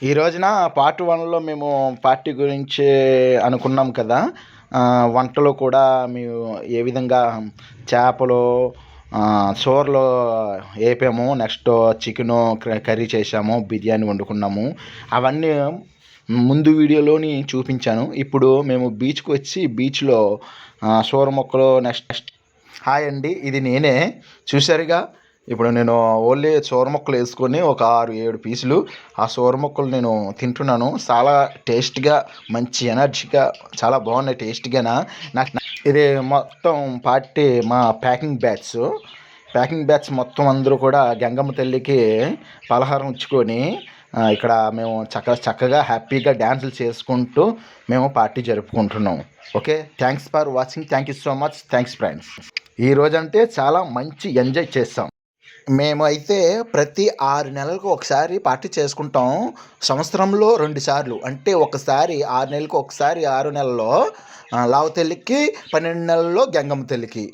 ఈ రోజున పార్ట్ 1లో మేము పార్టీ గురించి అనుకున్నాం కదా. వంటలు కూడా మేము ఏ విధంగా చేపలు సోర్లో వేపాము, నెక్స్ట్ చికెను కర్రీ చేసాము, బిర్యానీ వండుకున్నాము. అవన్నీ ముందు వీడియోలోని చూపించాను. ఇప్పుడు మేము బీచ్కి వచ్చి బీచ్లో సోర మొక్కలు నెక్స్ట్ హాయ్ అండి, ఇది నేనే చూసారుగా. ఇప్పుడు నేను ఓన్లీ సోర ముక్కలు వేసుకొని ఒక 6-7 పీసులు ఆ సోర ముక్కలు నేను తింటున్నాను. చాలా టేస్ట్గా, మంచి ఎనర్జీగా, చాలా బాగున్నాయి టేస్ట్గానా. ఇది మొత్తం పార్టీ మా ప్యాకింగ్ బ్యాచ్ మొత్తం అందరూ కూడా గంగమ్మ తల్లికి పలహారం ఇచ్చుకొని ఇక్కడ మేము చక్కగా హ్యాపీగా డ్యాన్సులు చేసుకుంటూ మేము పార్టీ జరుపుకుంటున్నాం. Okay, thanks for watching. Thank you so much. Thanks friends. ఈరోజంటే చాలా మంచి ఎంజాయ్ చేస్తాం. మేము అయితే ప్రతి 6 నెలలకు ఒకసారి పార్టీ చేసుకుంటాం. సంవత్సరంలో 2 సార్లు, అంటే ఒకసారి 6 నెలలకు ఒకసారి 6 నెలల్లో లావు తల్లికి, 12 నెలల్లో గంగమ్మ తల్లికి.